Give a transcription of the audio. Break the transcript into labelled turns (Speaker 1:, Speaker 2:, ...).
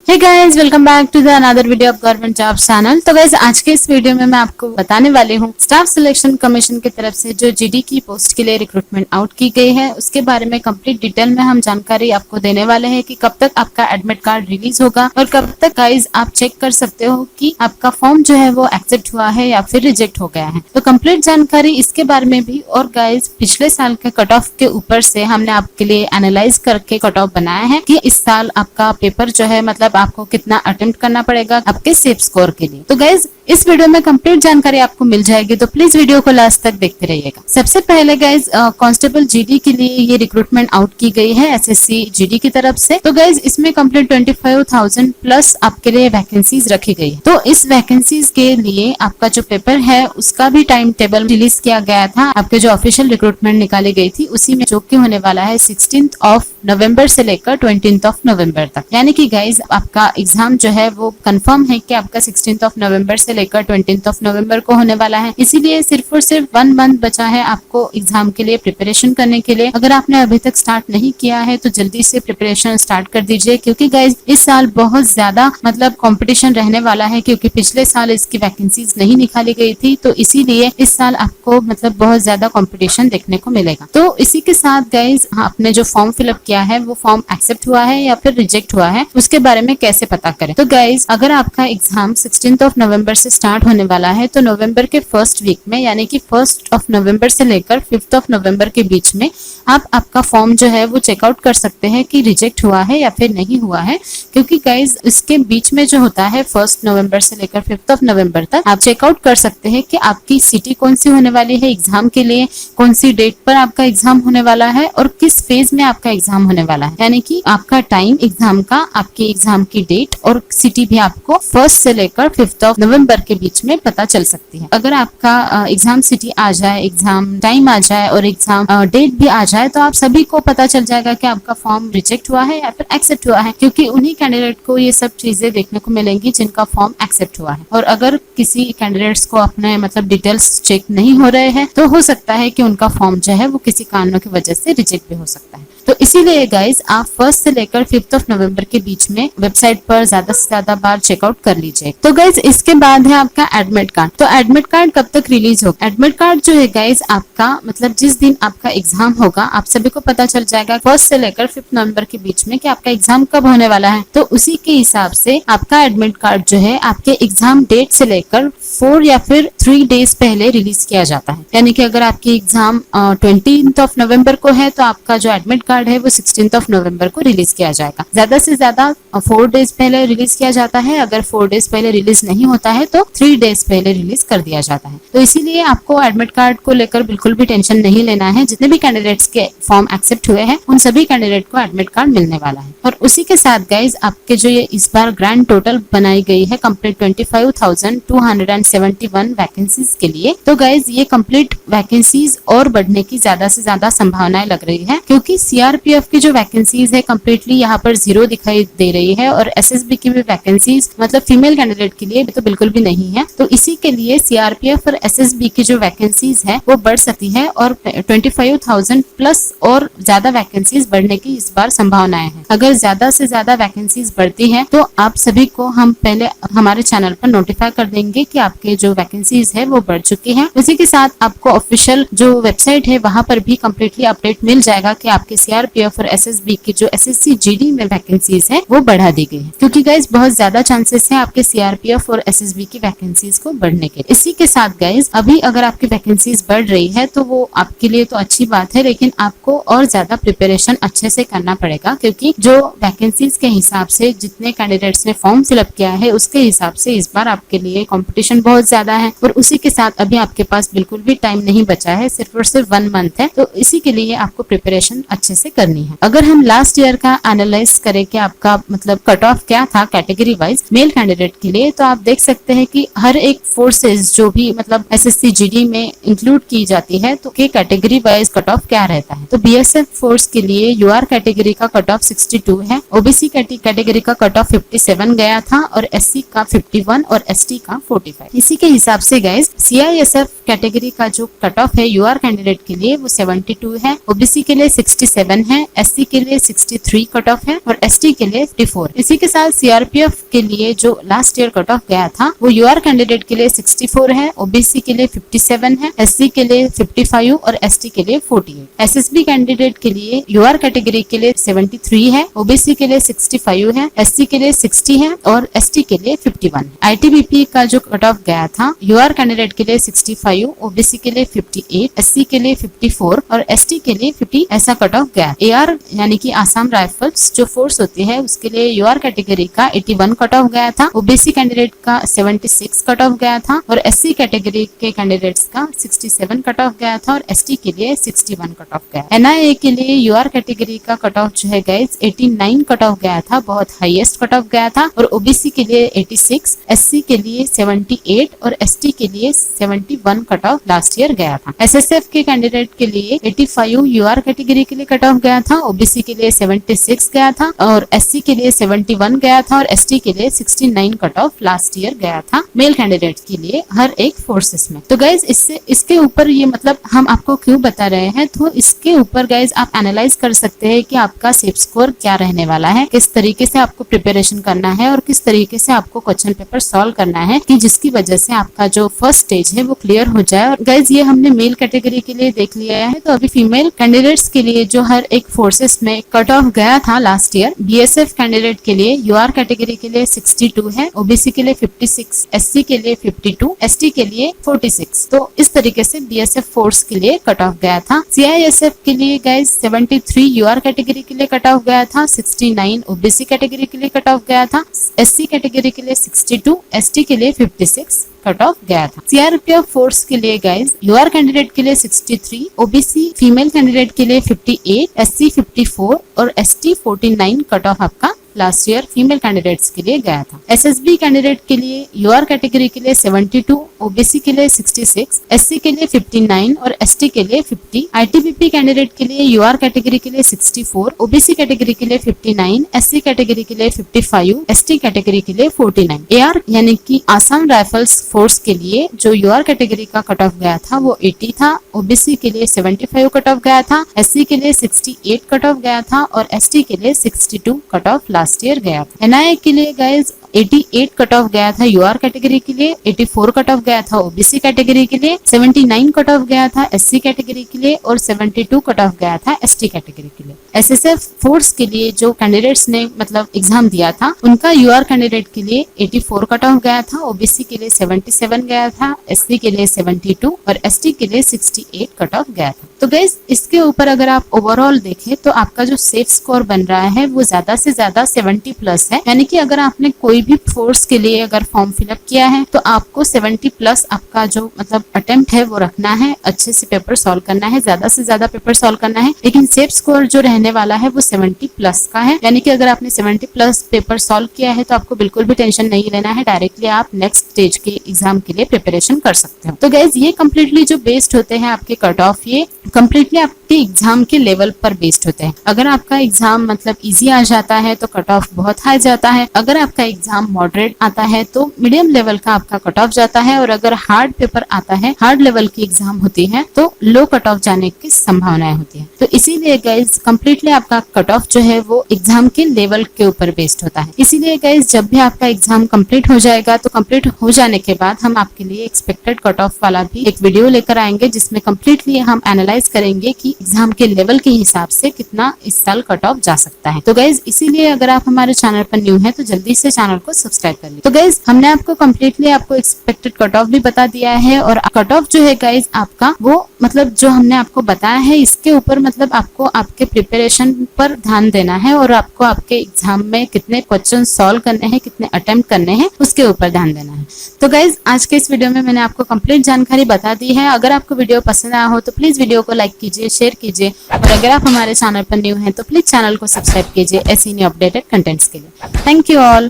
Speaker 1: Hey guys, welcome back to the another video of government job channel. तो guys, आज के इस video में मैं आपको बताने वाली हूँ स्टाफ सिलेक्शन कमीशन की तरफ से जो जीडी की पोस्ट के लिए रिक्रूटमेंट आउट की गई है उसके बारे में कंप्लीट डिटेल में हम जानकारी आपको देने वाले हैं कि कब तक आपका एडमिट कार्ड रिलीज होगा और कब तक गाइस आप चेक कर सकते हो कि आपका फॉर्म जो है वो एक्सेप्ट हुआ है या फिर रिजेक्ट हो गया है। तो कंप्लीट जानकारी इसके बारे में भी और गाइस पिछले साल के कट ऑफ के ऊपर से हमने आपके लिए एनालाइज करके कट ऑफ बनाया है कि इस साल आपका पेपर जो है मतलब आपको कितना अटेम्प्ट करना पड़ेगा आपके सेफ स्कोर के लिए। तो गाइज इस वीडियो में कंप्लीट जानकारी आपको मिल जाएगी, तो प्लीज वीडियो को लास्ट तक देखते रहिएगा। सबसे पहले गाइज कांस्टेबल जीडी के लिए ये रिक्रूटमेंट आउट की गई है एसएससी जीडी की तरफ से। तो गाइज इसमें कंप्लीट 25,000 प्लस आपके लिए वैकेंसीज रखी गई है। तो इस वैकेंसीज के लिए आपका जो पेपर है उसका भी टाइम टेबल रिलीज किया गया था। आपके जो ऑफिशियल रिक्रूटमेंट निकाली गई थी उसी में जो कि होने वाला है 16 नवंबर से लेकर 20 नवंबर तक। यानी कि गाइज आपका एग्जाम जो है वो कंफर्म है कि आपका 16 नवंबर से लेकर 20 नवंबर को होने वाला है। इसीलिए सिर्फ और सिर्फ 1 मंथ बचा है आपको एग्जाम के लिए प्रिपरेशन करने के लिए। अगर आपने अभी तक स्टार्ट नहीं किया है तो जल्दी से प्रिपरेशन स्टार्ट कर दीजिए, क्योंकि गाइज इस साल बहुत ज्यादा मतलब कंपटीशन रहने वाला है, क्योंकि पिछले साल इसकी वैकेंसीज नहीं निकाली गई थी। तो इसीलिए इस साल आपको मतलब बहुत ज्यादा कंपटीशन देखने को मिलेगा। तो इसी के साथ गाइज आपने जो फॉर्म फिलअप किया है वो फॉर्म एक्सेप्ट हुआ है या फिर रिजेक्ट हुआ है उसके बारे में कैसे पता करें। तो गाइज अगर आपका एग्जाम 16 नवंबर से स्टार्ट होने वाला है तो नवंबर के फर्स्ट वीक में यानी कि 1 नवंबर से लेकर 5 नवंबर के बीच में आप आपका फॉर्म जो है वो चेकआउट कर सकते हैं कि रिजेक्ट हुआ है या फिर नहीं हुआ है। क्योंकि गाइज इसके बीच में जो होता है 1 नवंबर से लेकर 5 नवंबर तक आप चेकआउट कर सकते हैं कि आपकी सिटी कौन सी होने वाली है एग्जाम के लिए, कौन सी डेट पर आपका एग्जाम होने वाला है और किस फेज में आपका एग्जाम होने वाला है। यानी कि आपका टाइम एग्जाम का, आपके एग्जाम की डेट और सिटी भी आपको 1 से लेकर 5 नवंबर के बीच में पता चल सकती है। अगर आपका एग्जाम सिटी आ जाए, एग्जाम टाइम आ जाए और एग्जाम डेट भी आ जाए तो आप सभी को पता चल जाएगा कि आपका फॉर्म रिजेक्ट हुआ है या फिर एक्सेप्ट हुआ है, क्योंकि उन्हीं कैंडिडेट को ये सब चीजें देखने को मिलेंगी जिनका फॉर्म एक्सेप्ट हुआ है। और अगर किसी कैंडिडेट्स को अपने मतलब डिटेल्स चेक नहीं हो रहे हैं तो हो सकता है कि उनका फॉर्म जो है वो किसी कारणों की वजह से रिजेक्ट भी हो सकता है। तो इसीलिए गाइज आप 1 से लेकर 5 नवंबर के बीच में वेबसाइट पर ज्यादा से ज्यादा बार चेकआउट कर लीजिए। तो गाइज इसके बाद है आपका एडमिट कार्ड। तो एडमिट कार्ड कब तक रिलीज होगा? एडमिट कार्ड जो है गाइज आपका मतलब जिस दिन आपका एग्जाम होगा आप सभी को पता चल जाएगा 1 से लेकर 5 नवंबर के बीच में कि आपका एग्जाम कब होने वाला है। तो उसी के हिसाब से आपका एडमिट कार्ड जो है आपके एग्जाम डेट से लेकर 4 या फिर 3 डेज पहले रिलीज किया जाता है। यानी कि अगर आपकी एग्जाम 20 नवंबर को है तो आपका जो एडमिट कार्ड है वो 16 नवंबर को रिलीज किया जाएगा। ज्यादा से ज्यादा 4 डेज पहले रिलीज किया जाता है। अगर 4 डेज पहले रिलीज नहीं होता है तो 3 डेज पहले रिलीज कर दिया जाता है। तो इसीलिए आपको एडमिट कार्ड को लेकर बिल्कुल भी टेंशन नहीं लेना है। जितने भी कैंडिडेट्स के फॉर्म एक्सेप्ट हुए हैं उन सभी कैंडिडेट को एडमिट कार्ड मिलने वाला है। और उसी के साथ गाइज आपके जो ये इस बार ग्रैंड टोटल बनाई गई है कंप्लीट 25,271 वैकेंसीज के लिए। तो गाइज ये कंप्लीट वैकेंसीज और बढ़ने की ज्यादा से ज्यादा संभावनाएं लग रही है, क्योंकि सीआरपीएफ की जो वैकेंसीज है कंप्लीटली यहाँ पर 0 दिखाई दे रही है और एसएसबी की भी वैकेंसीज मतलब फीमेल कैंडिडेट के लिए तो बिल्कुल भी नहीं है। तो इसी के लिए सीआरपीएफ और एसएसबी की जो वैकेंसीज है वो बढ़ सकती है और 25,000 प्लस और ज्यादा वैकेंसीज बढ़ने की इस बार संभावनाएं हैं। अगर ज्यादा से ज्यादा वैकेंसीज बढ़ती है तो आप सभी को हम पहले हमारे चैनल पर नोटिफाई कर देंगे कि आपके जो वैकेंसीज है वो बढ़ चुकी है। उसी के साथ आपको ऑफिशियल जो वेबसाइट है वहां पर भी कम्प्लीटली अपडेट मिल जाएगा कि आपके सीआरपीएफ और एसएसबी की जो एसएससी जीडी में वैकेंसीज है वो बढ़ा दी गई है, क्योंकि गाइज बहुत ज्यादा चांसेस है आपके सीआरपीएफ और एसएसबी की वैकेंसीज को बढ़ने के। इसी के साथ गाइज अभी अगर आपकी वैकेंसीज बढ़ रही है तो वो आपके लिए तो अच्छी बात है, लेकिन आपको और ज्यादा प्रिपरेशन अच्छे से करना पड़ेगा, क्योंकि जो वैकेंसीज के हिसाब से जितने कैंडिडेट्स ने फॉर्म फिलअप किया है उसके हिसाब से इस बार आपके लिए कंपटीशन बहुत ज्यादा है। और उसी के साथ अभी आपके पास बिल्कुल भी टाइम नहीं बचा है, सिर्फ और सिर्फ 1 मंथ है। तो इसी के लिए आपको प्रिपरेशन अच्छे से करनी है। अगर हम लास्ट ईयर का एनालाइज करें कि आपका मतलब कट ऑफ क्या था कैटेगरी वाइज मेल कैंडिडेट के लिए, तो आप देख सकते हैं कि हर एक फोर्सेज जो भी मतलब एसएससी जीडी में इंक्लूड की जाती है तो के कैटेगरी वाइज कट ऑफ क्या रहता है। तो बीएसएफ फोर्स के लिए यूआर कैटेगरी का कट ऑफ 62 है, ओबीसी कैटेगरी का कट ऑफ 57 गया था और एससी का 51 और एसटी का 45। इसी के हिसाब से गाइज सीआईएसएफ कैटेगरी का जो कट ऑफ है यूआर कैंडिडेट के लिए वो 72 है, ओबीसी के लिए 67 67 है, SC के लिए 63 कट ऑफ है और ST के लिए 54। इसी के साथ CRPF के लिए जो लास्ट ईयर कट ऑफ गया था वो UR कैंडिडेट के लिए 64 है, OBC के लिए 57 है, SC के लिए 55 और ST के लिए 48। SSB कैंडिडेट के लिए UR कैटेगरी के लिए 73 है, OBC के लिए 65 है, SC के लिए 60 है और ST के लिए 51 है। ITBP का जो कट ऑफ गया था UR कैंडिडेट के लिए 65, OBC के लिए 58, SC के लिए 54 और ST के लिए 50 ऐसा कट ऑफ गया। AR यानी कि आसाम राइफल्स जो फोर्स होती है उसके लिए UR कैटेगरी का 81 कट ऑफ गया था, OBC कैंडिडेट का 76 कट ऑफ गया था और SC कैटेगरी के कैंडिडेट्स का 67 कट ऑफ गया था और ST के लिए 61 कट ऑफ गया। NIA के लिए UR कैटेगरी का कट ऑफ जो है गाइस 89 कट ऑफ गया था, बहुत हाईएस्ट कट ऑफ गया था और OBC के लिए 86, SC के लिए 78 और ST के लिए 71 कट ऑफ लास्ट ईयर गया था। SSF के कैंडिडेट के लिए 85 UR कैटेगरी के लिए कट ऑफ गया था, OBC के लिए 76 गया था और SC के लिए 71 गया था और ST के लिए 69 कट ऑफ लास्ट ईयर गया था मेल कैंडिडेट के लिए हर एक फोर्सेस में। तो गाइज इसके ऊपर ये मतलब हम आपको क्यों बता रहे हैं, तो इसके ऊपर गाइज आप एनालाइज कर सकते हैं कि आपका सेफ स्कोर क्या रहने वाला है, किस तरीके से आपको प्रिपरेशन करना है और किस तरीके से आपको क्वेश्चन पेपर सॉल्व करना है कि जिसकी वजह से आपका जो फर्स्ट स्टेज है वो क्लियर हो जाए। और गाइज ये हमने मेल कैटेगरी के लिए देख लिया है, तो अभी फीमेल कैंडिडेट्स के लिए जो हर एक फोर्सेस में कट ऑफ गया था लास्ट ईयर, BSF कैंडिडेट के लिए UR कैटेगरी के लिए 62 है, OBC के लिए 56, SC के लिए 52, ST के लिए 46। तो इस तरीके से BSF फोर्स के लिए कट ऑफ गया था। CISF के लिए गाइज 73 UR कैटेगरी के लिए कट ऑफ गया था, 69 OBC कैटेगरी के लिए कट ऑफ गया था, SC कैटेगरी के लिए 62, ST के लिए 56 कट ऑफ गया था। CRPF फोर्स के लिए गाइज UR कैंडिडेट के लिए 63, OBC फीमेल कैंडिडेट के लिए 58, SC 54 और ST 49 कट ऑफ आपका लास्ट ईयर फीमेल कैंडिडेट्स के लिए गया था। SSB कैंडिडेट के लिए UR कैटेगरी के लिए 72, OBC के लिए 66, SC के लिए 59 और ST के लिए 50। ITBP कैंडिडेट के लिए UR कैटेगरी के लिए 64, OBC कैटेगरी के लिए 59, SC कैटेगरी के लिए 55, ST कैटेगरी के लिए 49। AR यानी कि आसाम राइफल्स फोर्स के लिए जो UR कैटेगरी का कट ऑफ गया था वो 80 था, OBC के लिए 75 कट ऑफ गया था, SC के लिए 68 कट ऑफ गया था और ST के लिए 62 कट ऑफ लास्ट ईयर गया था। NIA के लिए गाइज 88 कट ऑफ गया था UR कैटेगरी के लिए, 84 कट ऑफ गया था OBC कैटेगरी के लिए, 79 कट ऑफ गया था SC कैटेगरी के लिए और 72 कट ऑफ गया था ST कैटेगरी के लिए। SSF फोर्स के लिए जो कैंडिडेट्स ने मतलब एग्जाम दिया था उनका UR कैंडिडेट के लिए 84 कट ऑफ गया था, OBC के लिए 77 गया था, SC के लिए 72 और ST के लिए 68 कट ऑफ गया था। तो गाइस इसके ऊपर अगर आप ओवरऑल देखें तो आपका जो सेफ स्कोर बन रहा है वो ज्यादा से ज्यादा 70 प्लस है, यानी कि अगर आपने कोई भी फोर्स के लिए अगर फॉर्म फिलअप किया है तो आपको 70 प्लस आपका जो मतलब अटेम्प्ट है वो रखना है, अच्छे से पेपर सॉल्व करना है, ज्यादा से ज्यादा पेपर सॉल्व करना है। लेकिन सेफ स्कोर जो रहने वाला है वो 70 प्लस का है, यानी कि अगर आपने 70 प्लस पेपर सॉल्व किया है तो आपको बिल्कुल भी टेंशन नहीं लेना है, डायरेक्टली आप नेक्स्ट स्टेज के एग्जाम के लिए प्रिपरेशन कर सकते हो। तो गाइज ये कम्प्लीटली जो बेस्ड होते हैं आपके कट ऑफ, ये कम्प्लीटली आपके एग्जाम के लेवल पर बेस्ड होते हैं। अगर आपका एग्जाम मतलब इजी आ जाता है तो कट ऑफ बहुत हाई जाता है, अगर आपका एग्जाम मॉडरेट आता है तो मीडियम लेवल का आपका कट ऑफ जाता है, और अगर हार्ड पेपर आता है, हार्ड लेवल की एग्जाम होती है तो लो कट ऑफ जाने की संभावनाएं होती है। तो इसीलिए गाइज कम्प्लीटली आपका कट ऑफ जो है वो एग्जाम के लेवल के ऊपर बेस्ड होता है। इसीलिए गाइज जब भी आपका एग्जाम कंप्लीट हो जाएगा तो कंप्लीट हो जाने के बाद हम आपके लिए एक्सपेक्टेड कट ऑफ वाला भी एक वीडियो लेकर आएंगे जिसमें कम्प्लीटली हम एनालाइज करेंगे कि एग्जाम के लेवल के हिसाब से कितना इस साल कट ऑफ जा सकता है। तो गाइज इसीलिए अगर आप हमारे चैनल पर न्यू है तो जल्दी से चैनल को सब्सक्राइब कर लीजिए। तो गाइज हमने आपको कम्प्लीटली आपको एक्सपेक्टेड कट ऑफ भी बता दिया है, और कट ऑफ जो है गाइज आपका वो मतलब जो हमने आपको बताया है इसके ऊपर मतलब आपको आपके प्रिपरेशन पर ध्यान देना है, और आपको आपके एग्जाम में कितने क्वेश्चन सॉल्व करने हैं, कितने अटेम्प्ट करने हैं उसके ऊपर ध्यान देना है। तो गाइज आज के इस वीडियो में मैंने आपको कंप्लीट जानकारी बता दी है। अगर आपको वीडियो पसंद आया हो तो प्लीज वीडियो को लाइक कीजिए, शेयर कीजिए, और अगर आप हमारे चैनल पर न्यू हैं तो प्लीज चैनल को सब्सक्राइब कीजिए ऐसे ही अपडेटेड कंटेंट्स के लिए। Thank you all.